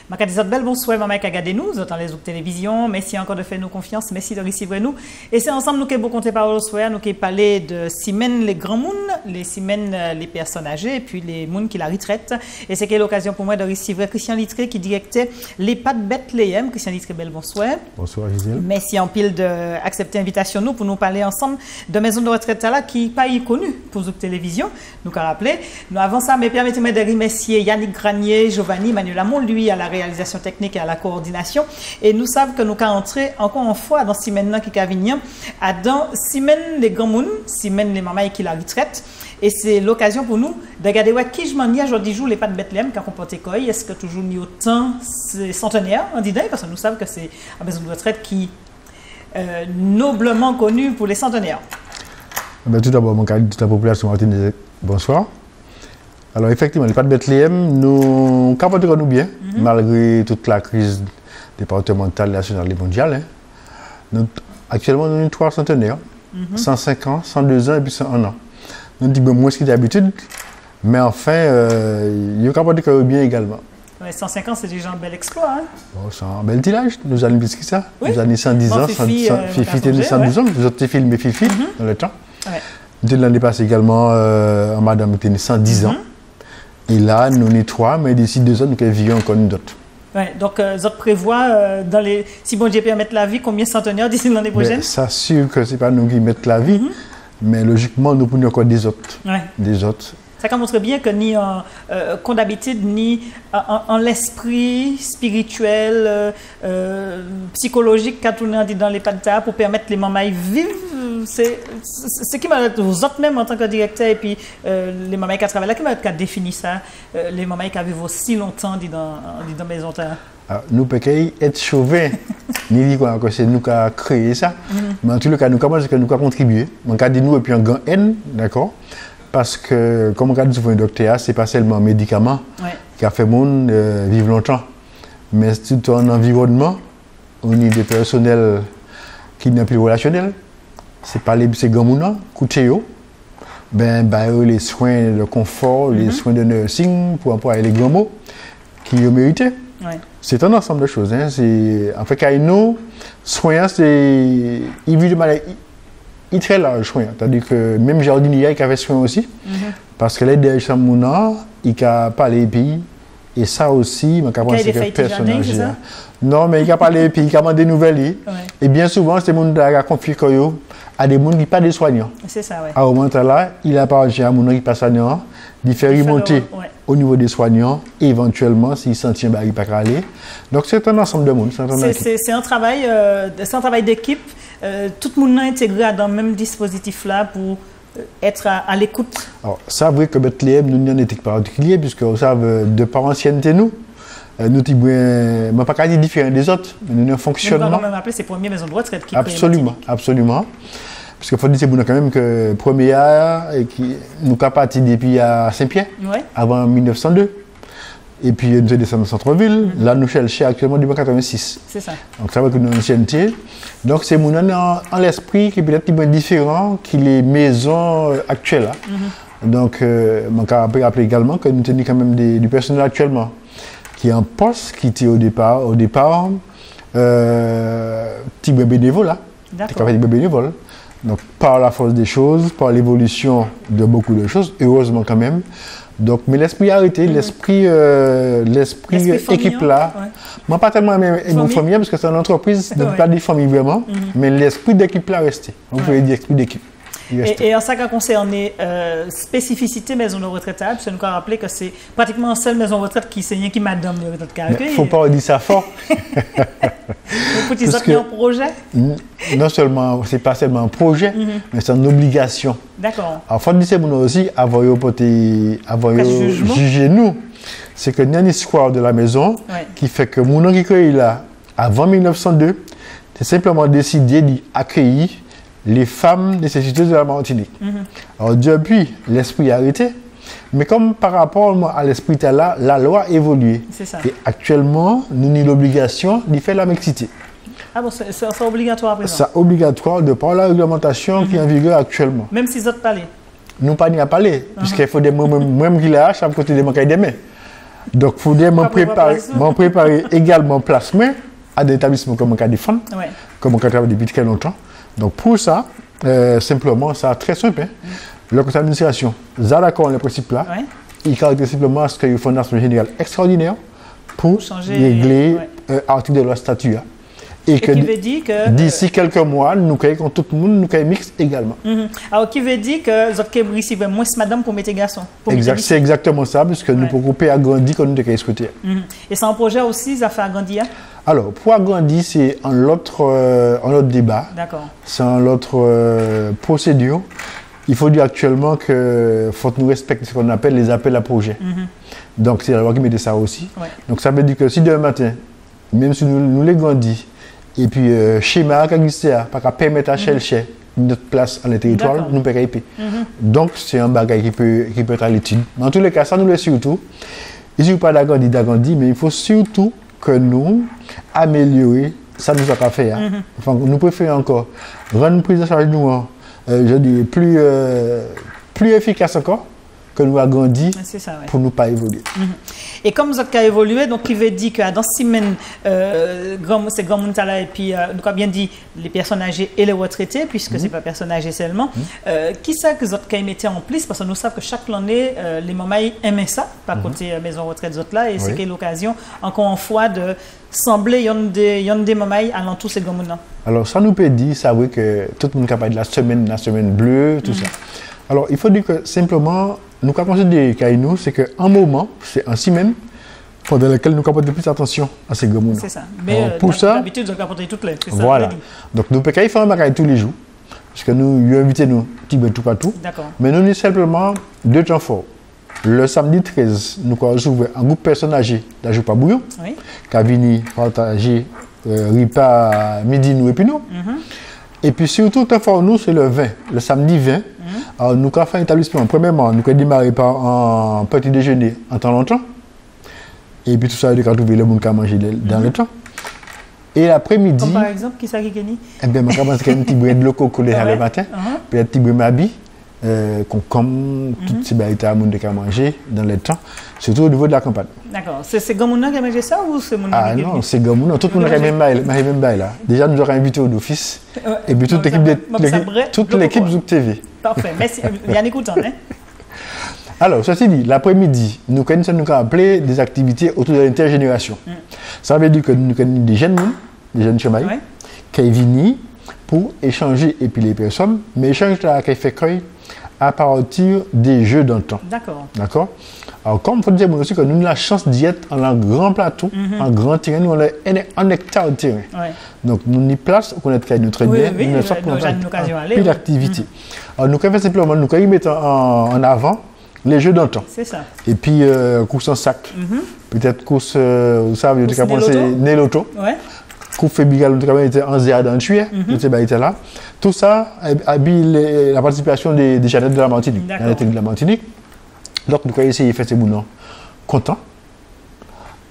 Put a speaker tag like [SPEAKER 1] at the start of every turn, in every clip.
[SPEAKER 1] Ma belle bonsoir, maman qui a gardé nous, dans les autres télévisions. Merci encore de faire nous confiance, merci de recevoir nous. Et c'est ensemble nous qui avons compté par le soir, nous qui parlé de Simène les grands mouns, les Simène les personnes âgées, et puis les mouns qui la retraite. Et c'est l'occasion pour moi de recevoir Christian Littré qui directait les pas de Bethléem. Christian Littré, belle bonsoir.
[SPEAKER 2] Bonsoir Gisèle.
[SPEAKER 1] Merci en pile d'accepter l'invitation nous pour nous parler ensemble de maison de retraite là qui n'est pas connue pour les télévisions. Nous avons rappelé. Nous avant ça, mais permettez-moi de remercier Yannick Granier, Giovanni, Manuel Amon, lui à la réalisation technique et à la coordination. Et nous savons que nous allons entrer encore une fois dans Simène qui est dans Simène les grands mouns, Simène les mamans qui la retraite. Et c'est l'occasion pour nous de regarder qui je m'en ai aujourd'hui jour les pas de Bethléem quand on porte quoi. Est-ce que toujours ni autant centenaire en disant parce que nous savons que c'est une maison de retraite qui noblement connue pour les centenaires.
[SPEAKER 2] Tout d'abord, mon cas, toute la population martiniquaise, bonsoir. Alors effectivement, les pas de Bethléem, nous capotons nous bien, malgré toute la crise départementale, nationale et mondiale. Actuellement, nous avons 3 centenaires, 105 ans, 102 ans et puis 101 ans. Nous disons moins ce qu'il y a d'habitude, mais enfin, nous capotons bien également.
[SPEAKER 1] Ouais, 105 ans, c'est déjà un bel exploit. Hein?
[SPEAKER 2] Bon, c'est un bel tirage, nous allons plus que ça.
[SPEAKER 1] Oui.
[SPEAKER 2] Nous allons 110 ans, Fifi et 112 ans, nous autres films et Fifi dans le temps.
[SPEAKER 1] Ouais.
[SPEAKER 2] Nous l'année passée également, madame qui était 110 ans. Et là, nous sommes 3, mais d'ici 2 ans, nous vivons encore une autre.
[SPEAKER 1] Ouais, donc, vous prévoit, si bon Dieu permet la vie, combien de centenaires d'ici l'année prochaine?
[SPEAKER 2] C'est sûr que ce n'est pas nous qui mettons la vie, mais logiquement, nous pouvons encore des autres.
[SPEAKER 1] Ouais.
[SPEAKER 2] Des autres.
[SPEAKER 1] Ça montre bien que ni comme d'habitude, ni en l'esprit spirituel, psychologique, quand on est dans les pas de terre pour permettre les mamans de vivre, c'est ce qui m'a vous autres même en tant que directeur et puis les mamans qui travaillent là, qui m'a défini ça, les mamans qui vivent aussi longtemps dans maison terre.
[SPEAKER 2] Nous ne pouvons pas être chauvins, ni dire que c'est nous qui avons créé ça, mais en tout cas, nous commençons que nous avons contribué. On a dit nous et puis un grand N, d'accord? Parce que, comme on a dit souvent le docteur, ce n'est pas seulement un médicament qui a fait le monde vivre longtemps, mais c'est tout un environnement, au niveau des personnels qui n'est plus relationnel. Ce n'est pas les grands mounans, coûter les soins de confort, les soins de nursing, pour employer les grands mots, qui ont mérité. Ouais. C'est un ensemble de choses. Hein. En fait, quand nous, soins, c'est évidemment. Il est très large, c'est-à-dire que même jardinier qui avait soin aussi, parce que les deux champs il a parlé pays et ça aussi, je pense que c'est personnage. Non, mais il a parlé pays, il a demandé des nouvelles. Et bien souvent, c'est des gens qui ont confié à des gens qui n'ont pas de soignants.
[SPEAKER 1] C'est ça, oui.
[SPEAKER 2] À ce moment-là, il a parlé à des gens qui pas soignants, de faire remonter au niveau des soignants, et éventuellement, s'ils sentent qu'il ne pas aller. Donc, c'est un ensemble de monde.
[SPEAKER 1] C'est un travail d'équipe. Tout le monde est intégré dans le même dispositif-là pour être à l'écoute. Alors,
[SPEAKER 2] ça, vrai que Bethléem, nous n'en étions pas particulier, puisque vous savez, de par ancienneté, nous sommes pas différents des autres, nous avons fonctionnement.
[SPEAKER 1] On va même appeler ces premières maisons de retraite qui
[SPEAKER 2] absolument, absolument. Parce qu'il faut dire quand même que première, nous sommes partis depuis à Saint-Pierre, avant 1902. Et puis nous sommes descendus au centre-ville. Là, nous cherchons actuellement depuis 1986.
[SPEAKER 1] C'est ça.
[SPEAKER 2] Donc ça veut dire que nous avons ancienneté. Donc c'est mon en l'esprit qui est peut-être un peu différent que les maisons actuelles. Donc, je peux rappeler également que nous tenons quand même du personnel actuellement qui est en poste, qui était au départ, petit bénévole. D'accord. Bénévole. Donc par la force des choses, par l'évolution de beaucoup de choses, heureusement quand même. Donc, mais l'esprit arrêté, l'esprit équipe là, moi pas tellement mon famille parce que c'est une entreprise, donc pas des familles vraiment, mais l'esprit d'équipe là resté. On peut dire esprit d'équipe.
[SPEAKER 1] Et en ce qui concerne spécificité maison de retraite, je nous rappeler que c'est pratiquement la seule maison de retraite qui saigne qui madame de retraite caractère.
[SPEAKER 2] Il ne faut pas dire ça fort.
[SPEAKER 1] Vous pouvez dire un projet?
[SPEAKER 2] Non seulement, c'est pas seulement un projet, mais c'est une obligation.
[SPEAKER 1] D'accord.
[SPEAKER 2] Alors, il faut dire que nous aussi, avant de juger nous, c'est que nous avons une histoire de la maison qui fait que mon nom qui est là, avant 1902, c'est simplement décidé d'accueillir les femmes nécessiteuses de la Martinique. Alors depuis, l'esprit a arrêté, mais comme par rapport à l'esprit là, la loi a évolué.
[SPEAKER 1] C'est ça.
[SPEAKER 2] Et actuellement, nous avons l'obligation de faire la mixité.
[SPEAKER 1] Ah bon, c'est obligatoire à présent?
[SPEAKER 2] C'est obligatoire de par la réglementation qui est en vigueur actuellement.
[SPEAKER 1] Même si vous êtes parlé?
[SPEAKER 2] Nous pas ni à parler, puisqu'il faut des mêmes qui là, chaque côté des manques des mains. Donc, il faudrait m'en préparer également placement à des établissements comme on peut défendre, comme on peut travailler depuis très longtemps. Donc, pour ça, simplement, ça très simple. Hein. La conseil d'administration, ça d'accord le principe là. Il caractérise simplement à ce qu'il y ait une fondation générale extraordinaire pour régler l'article de la statut. Et que d'ici quelques mois, nous créons tout le monde, nous créons mix également.
[SPEAKER 1] Alors, qui veut dire que vous avez recevoir moins madame pour mettre garçon?
[SPEAKER 2] C'est exactement ça, puisque nous pouvons agrandir comme nous devons souhaiter.
[SPEAKER 1] Et c'est un projet aussi, ça fait agrandir?
[SPEAKER 2] Alors, pour agrandir, c'est un autre débat.
[SPEAKER 1] D'accord.
[SPEAKER 2] C'est un autre procédure. Il faut dire actuellement qu'il faut que nous respecter ce qu'on appelle les appels à projets. Donc, c'est la loi qui met ça aussi. Donc, ça veut dire que si demain matin, même si nous les grandissons, et puis, schéma qui existe, pas qu'à permettre à chercher notre place dans le territoire, nous pouvons payer. Donc, c'est un bagage qui peut être à l'étude. Dans tous les cas, ça nous le surtout. Il ne suffit pas d'agrandir, mais il faut surtout que nous améliorer ça nous a pas fait. Enfin, nous préférons encore rendre une prise de charge nous, je dis, plus efficace encore que nous agrandir pour ne pas évoluer.
[SPEAKER 1] Et comme vous avez évolué, donc il veut dire que dans 6 semaines, c'est grand monde là, et puis nous avons bien dit les personnes âgées et les retraités, puisque ce n'est pas personnes âgées seulement. Qui ça que vous avez mis en place? Parce que nous savons que chaque année, les mamans aiment ça, par côté maison retraite là, et c'est l'occasion, encore une fois, de sembler y a des mamans allant tous ces grands monde.
[SPEAKER 2] Alors, ça nous peut dire, ça veut que tout le monde est capable de la semaine bleue, tout ça. Alors, il faut dire que simplement, nous avons considéré qu'à c'est qu'un moment, c'est un semaine, pendant lequel nous avons porté plus attention à ces grands monde.
[SPEAKER 1] C'est ça. Mais
[SPEAKER 2] pour ça,
[SPEAKER 1] d'habitude, nous avons porté toutes les.
[SPEAKER 2] Voilà. Donc, nous pouvons faire un bagage tous les jours, parce que nous avons invité nous, tout partout. Mais nous avons simplement 2 temps forts. Le samedi 13, nous avons ouvert un groupe de personnes âgées d'Ajout pas bouillon, qui a venu partager repas midi nous et puis nous. Et puis surtout, temps fort nous, c'est le 20, le samedi 20. Alors, nous avons fait un établissement. Premièrement, nous avons démarré par un petit déjeuner en temps longtemps. Et puis tout ça, nous avons trouvé le monde qui a mangé dans le temps. Et l'après-midi.
[SPEAKER 1] Comme par exemple, qui ça qui est ni?
[SPEAKER 2] Eh bien, je pense qu'il y a un petit brin de loco collé le matin. Puis un petit brin mabi. Comme toutes ces balités à monde qui a mangé dans le temps, surtout au niveau de la campagne.
[SPEAKER 1] D'accord. C'est Gamouna qui a mangé ça ou c'est mon
[SPEAKER 2] Ah non, c'est Gamouna. Tout le monde a même bail là. Déjà, nous aurons invité au d'office. Et puis toute l'équipe Zouk TV.
[SPEAKER 1] Parfait. Merci. Bien écoutant.
[SPEAKER 2] Alors, ceci dit, l'après-midi, nous avons appelé des activités autour de l'intergénération. Ça veut dire que nous avons des jeunes chamailles, qui viennent pour échanger et puis les personnes, mais échange qui fait cueil à partir des jeux d'antan. D'accord. Alors, comme il faut dire aussi que nous avons la chance d'y être en un grand plateau, en grand terrain, nous avons un hectare de terrain. Donc, nous avons place pour connaître notre bien, nous avons plus d'activité. Alors, nous avons simplement, nous avons mettre en avant les jeux d'antan.
[SPEAKER 1] C'est ça.
[SPEAKER 2] Et puis, course en sac. Peut-être course, vous savez, vous avez pensé Néloto. Coupe Fébigal, nous avons été en Zéa dans le juillet, là. Tout ça habille la participation des jardins de la Martinique, de la Martinique. Donc, nous avons essayé de faire ces mouvements contents.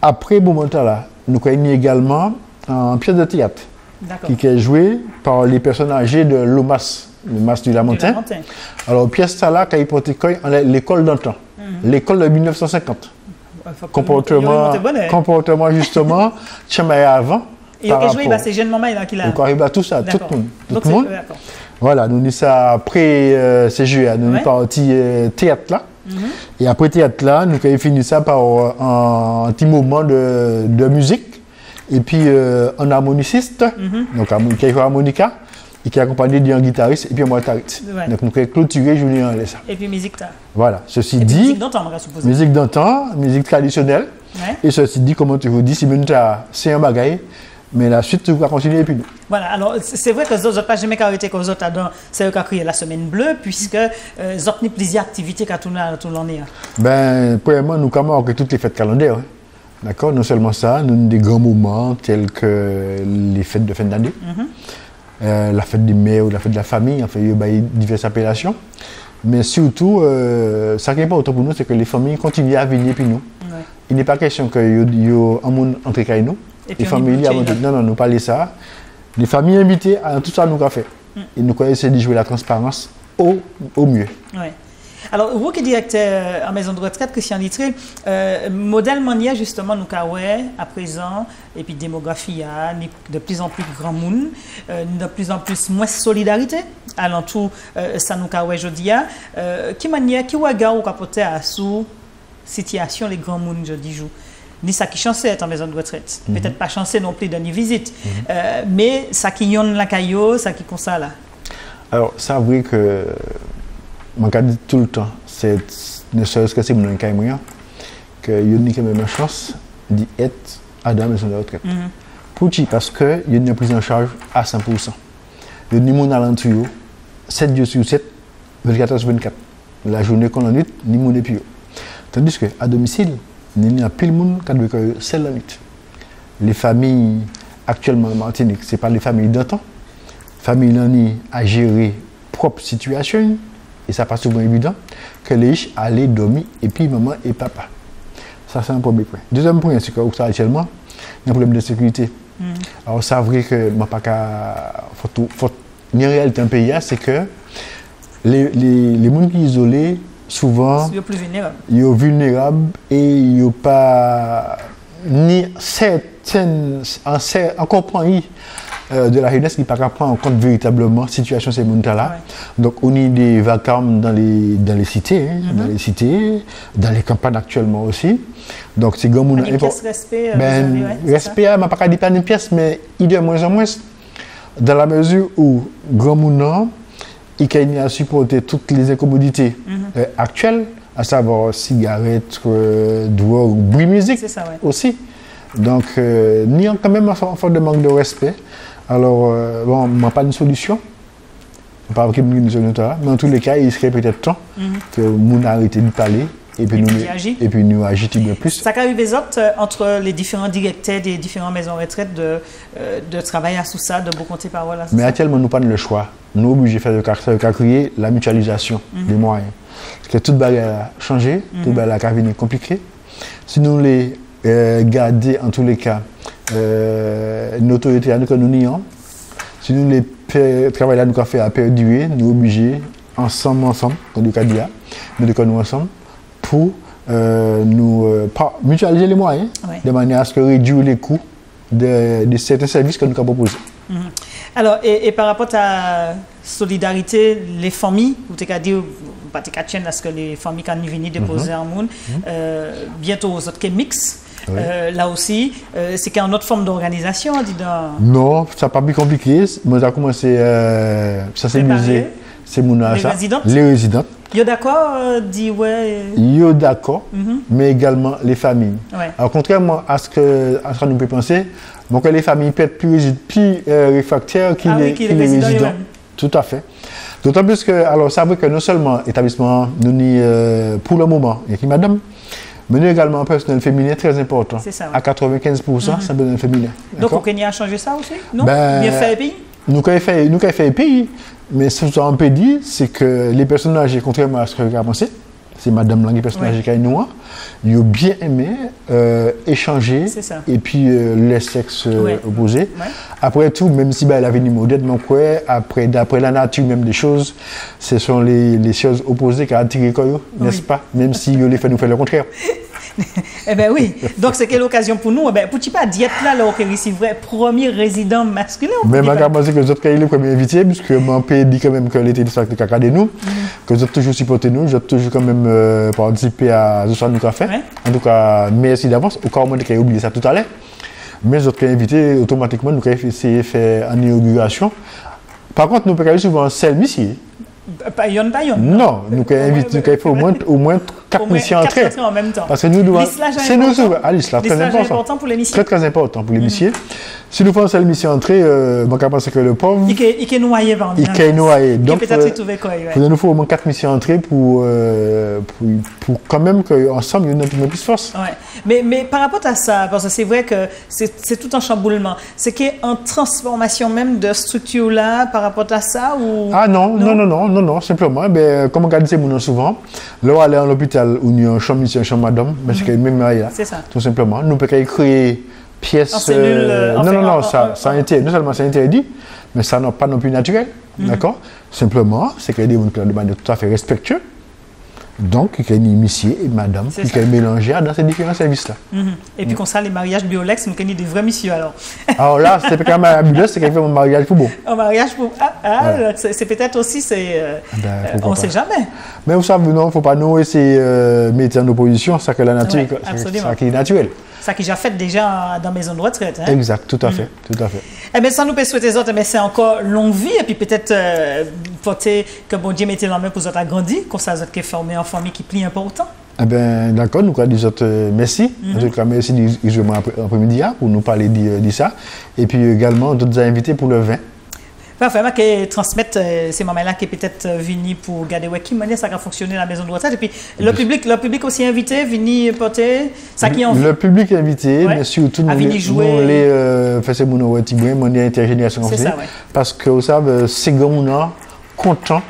[SPEAKER 2] Après, bon moment là, nous avons mis également une pièce de théâtre qui est jouée par les personnes âgées de l'OMAS, le MAS du Lamentin. Alors, pièce là, qui a porté l'école d'antan, l'école de 1950. Comportement justement, chamaille avant.
[SPEAKER 1] Et jouer, c'est jeune maman qui l'a.
[SPEAKER 2] Donc, arrive à tout ça, tout le monde. Voilà, nous avons ça après ces jeux, nous avons parti théâtre là. Et après théâtre là, nous avons fini ça par un petit moment de musique. Et puis un harmoniciste, donc qui est harmonica, et qui est accompagné d'un guitariste et puis un guitariste. Donc nous avons clôturé Julien ça.
[SPEAKER 1] Et puis musique là.
[SPEAKER 2] Voilà, ceci dit, musique d'antan, musique traditionnelle. Et ceci dit, comment tu vous dis, c'est un bagaille. Mais la suite, tu vas continuer et puis nous.
[SPEAKER 1] Voilà, alors c'est vrai que les autres pas jamais arrêté que les autres c'est eux qui ont créé la semaine bleue, puisque les autres ont plusieurs activités qui tout l'année.
[SPEAKER 2] Ben, premièrement, nous avons toutes les fêtes calendaires. D'accord? Non seulement ça, nous avons des grands moments tels que les fêtes de fin d'année, la fête des mères ou la fête de la famille, enfin, il y a diverses appellations. Mais surtout, ce qui est important pour nous, c'est que les familles continuent à venir puis nous. Il n'est pas question qu'il y ait un monde entre nous. Les familles, non, nous parlons de ça. Les familles invitées, tout ça, nous avons fait. Et nous avons essayé de jouer la transparence au mieux.
[SPEAKER 1] Alors, vous qui directeur en maison de retraite, Christian Littré, modèle manière justement, nous à présent, et puis démographie, de plus en plus grand monde, de plus en plus moins solidarité, alentour, ça nous aujourd'hui, qui manière, qui regard ou capoter à sous situation les grands monde, je dis, ni ça qui chanceux être en maison de retraite. Peut-être pas chanceux non plus d'une visite, mais ça qui y en la caillou, ça qui comme ça là.
[SPEAKER 2] Alors, ça vrai que, je dis tout le temps, c'est ne serait-ce que c'est mon cas moyen, que y a quand même une chance d'être à la maison de retraite. Pourquoi? Parce que y a une prise en charge à 100%. Il y a ni mon alentour, 7 jours sur 7, 24 sur 24. La journée qu'on a nuit, ni mon épi. Tandis qu'à domicile, il y a pile de monde qui doit seul la nuit. Les familles actuellement en Martinique, ce n'est pas les familles d'antan. Les familles à gérer propre situation, et ça passe souvent évident, que les riches allaient dormir, et puis maman et papa. Ça, c'est un premier point. Deuxième point, c'est que actuellement, il y a un problème de sécurité. Alors, c'est vrai que je pas une réalité d'un pays, c'est que les gens qui sont isolés, souvent, ils sont vulnérables et ils n'ont pas ni certaines, en compagnie de la jeunesse qui ne peut pas prendre en compte véritablement la situation de ces gens-là. Donc, on a des vacances dans les cités, dans les campagnes actuellement aussi. Donc, c'est comme
[SPEAKER 1] une pièce respect.
[SPEAKER 2] Respect, je ne peux pas dire pas une pièce, mais il de moins en moins, dans la mesure où grand monde il y a supporter toutes les incommodités actuelles, à savoir cigarettes, drogue, bruit musique aussi. Donc, il y a quand même un fort de manque de respect. Alors, bon, il n'y a pas de solution. Pas une solution, mais en tous les cas, il serait peut-être temps que nous arrêtions de parler et puis nous agissons de plus.
[SPEAKER 1] Ça arrive des autres entre les différents directeurs des différentes maisons de retraite de travailler à tout ça, de beaucoup compter par là.
[SPEAKER 2] Mais actuellement, nous n'avons pas le choix. Nous sommes obligés de faire créer la mutualisation des moyens. Parce que toute bagarre a changé, toute bagarre a devenu compliquée. Si nous les gardons en tous les cas, l'autorité que nous nions, si nous les travail nous fait à perdurer, nous sommes obligés, ensemble, comme nous avons dit, nous ensemble, pour nous mutualiser les moyens, de manière à ce que réduire les coûts de certains services que nous avons proposés.
[SPEAKER 1] Alors, et par rapport à la solidarité, les familles, vous avez dit, pas parce que les familles qui viennent déposer un monde, bientôt aux autres qui mix. Là aussi, c'est qu'il y a une autre forme d'organisation,
[SPEAKER 2] Non, ça n'a pas plus compliqué. Moi, j'ai commencé, ça s'est musé, c'est mon les résidents.
[SPEAKER 1] Ils sont d'accord, dit ouais.
[SPEAKER 2] Ils sont d'accord, mais également les familles. Alors, contrairement à ce que nous pouvons penser, donc les familles peuvent être plus réfractaires que les résidents. Tout à fait. D'autant plus que, alors, ça veut que non seulement l'établissement, nous pour le moment, il y a madame, mais nous également un personnel féminin très important. C'est ça. À 95%, c'est un personnel féminin.
[SPEAKER 1] Donc, au Kenya a changé ça aussi? Non? Bien fait les pays?
[SPEAKER 2] Nous avons fait les pays, mais ce qu'on peut dire, c'est que les personnes âgées, contrairement à ce que vous avez pensé, c'est Madame Lang, les personnes âgées qui ont ils ont bien aimé échanger et puis les sexes opposés. Après tout, même si elle avait une modèle, d'après la nature même des choses, ce sont les choses opposées qui ont attiré, n'est-ce pas? Même si les fait nous faire le contraire.
[SPEAKER 1] Eh bien oui, donc c'est quelle occasion pour nous? Pour tu pas dire là, alors que c'est vrai, premier résident masculin.
[SPEAKER 2] Mais je pense que les autres sont les premiers invités, puisque mon pays dit quand même que l'été de sac de caca de nous, que vous avez toujours supporté nous, vous avez toujours quand même participé à ce que nous avons fait. En tout cas, merci d'avance. Au cas où on a oublié ça tout à l'heure. Mais les autres invités, automatiquement, nous avons essayé de faire une inauguration. Par contre, nous pouvons souvent seul ici.
[SPEAKER 1] Pas yon.
[SPEAKER 2] Non, nous avons fait au moins 4 missions entrées.
[SPEAKER 1] En même temps.
[SPEAKER 2] Parce que nous devons. C'est nous autres. L'islam, très
[SPEAKER 1] important pour les missions.
[SPEAKER 2] Très important pour les missions. Si nous faisons une mission entrée, je pense que le pauvre.
[SPEAKER 1] Il est noyé par
[SPEAKER 2] il est noyé. Donc,
[SPEAKER 1] il
[SPEAKER 2] nous faut au moins 4 missions entrées pour quand même qu'ensemble, il y ait une plus force.
[SPEAKER 1] Mais par rapport à ça, parce que c'est vrai que c'est tout un chamboulement. C'est qu'il y a une transformation même de structure là par rapport à ça ou...
[SPEAKER 2] Ah non, simplement. Comme on dit souvent, là où aller à l'hôpital où il y a une chambre ici, une chambre madame, c'est que même là, tout simplement. Nous pouvons créer pièces. Non, ça interdit. Non seulement c'est interdit, mais ça n'est pas non plus naturel. D'accord? Simplement, c'est qu'il y a des gens qui demandent tout à fait respectueux. Donc, il y a monsieur et madame
[SPEAKER 1] C'est
[SPEAKER 2] qui
[SPEAKER 1] ça.
[SPEAKER 2] sont mélangés dans ces différents services-là.
[SPEAKER 1] Et puis comme ça, les mariages biolex, nous avons des vrais messieurs alors.
[SPEAKER 2] Alors là, c'était quand même abusé, c'est qu'il fait mon mariage pour bon.
[SPEAKER 1] Un mariage pour... c'est peut-être aussi, on ne sait jamais.
[SPEAKER 2] Mais vous savez, non, il ne faut pas nous essayer de mettre en opposition ça que la nature,
[SPEAKER 1] Ouais, absolument.
[SPEAKER 2] ça qui est naturel.
[SPEAKER 1] Ça qui j'ai fait déjà dans maison de retraite. Hein?
[SPEAKER 2] Exact, tout à fait, tout à fait.
[SPEAKER 1] Eh bien, ça nous peut souhaiter les autres, mais c'est encore longue vie, et puis peut-être porter que bon Dieu mette la main pour les autres agrandir, comme ça, les autres qui formés en famille qui plie important.
[SPEAKER 2] Eh bien, d'accord, nous allons dire merci. En tout cas, merci après-midi pour nous parler de ça. Et puis également, d'autres invités pour le vin.
[SPEAKER 1] Parfait, moi qui transmettre ces moments-là qui peut-être venus pour regarder qui manière ça a fonctionné à la maison de retraite. Et puis le public aussi invité, venir porter ça qui en
[SPEAKER 2] Le public invité,
[SPEAKER 1] Ouais.
[SPEAKER 2] mais surtout nous
[SPEAKER 1] À venir jouer.
[SPEAKER 2] les faire mon manière intergénération.
[SPEAKER 1] C'est ça, ouais.
[SPEAKER 2] Parce que vous savez, c'est comme content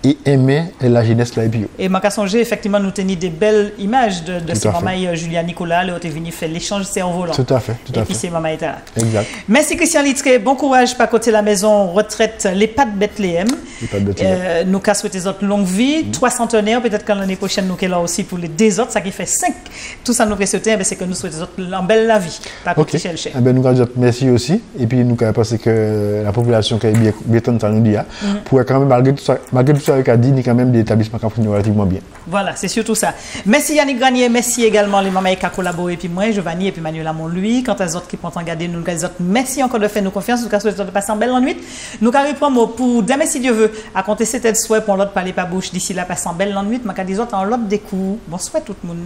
[SPEAKER 2] et aimer la jeunesse là et puis.
[SPEAKER 1] Et je songer, effectivement, nous tenir des belles images de
[SPEAKER 2] Tout
[SPEAKER 1] ces
[SPEAKER 2] à fait.
[SPEAKER 1] moments. Julia Nicolas, là, où tu es venu faire l'échange cerveau-volant.
[SPEAKER 2] Tout à fait, tout
[SPEAKER 1] Et
[SPEAKER 2] à
[SPEAKER 1] puis
[SPEAKER 2] fait.
[SPEAKER 1] c'est maman état là.
[SPEAKER 2] Exact.
[SPEAKER 1] Merci Christian Littré, bon courage par côté la maison retraite Les Pas de Bethléem.
[SPEAKER 2] Les Pas de Bethléem.
[SPEAKER 1] Nous qu'à souhaiter autres longue vie, 3 centenaires, peut-être que l'année prochaine nous sommes là aussi pour les 2 autres, ça qui fait 5. Tout ça nous peut souhaiter, c'est que nous souhaitons autres en belle la vie, par
[SPEAKER 2] Ok.
[SPEAKER 1] côté chez le chef.
[SPEAKER 2] Eh ben, nous allons dire merci aussi. Et puis nous allons penser que la population qui est bien tente à nous dire, pourrait quand même, malgré tout ça qu'a dit, ni quand même des établissements qui fonctionnent relativement bien.
[SPEAKER 1] Voilà, c'est surtout ça. Merci Yannick Granier, merci également les mamans qui ont collaboré, puis moi, Giovanni et puis Manuel Amon, lui. Quant à les autres qui prennent en garder, nous, les autres, merci encore de faire nous confiance. Nous souhaitons de passer en belle nuit. Nous allons reprendre pour demain, si Dieu veut, à compter 7 souhaits pour l'autre parler pas bouche. D'ici là, passer en belle nuit. Je dis autres en l'autre des coups. Bonsoir tout le monde.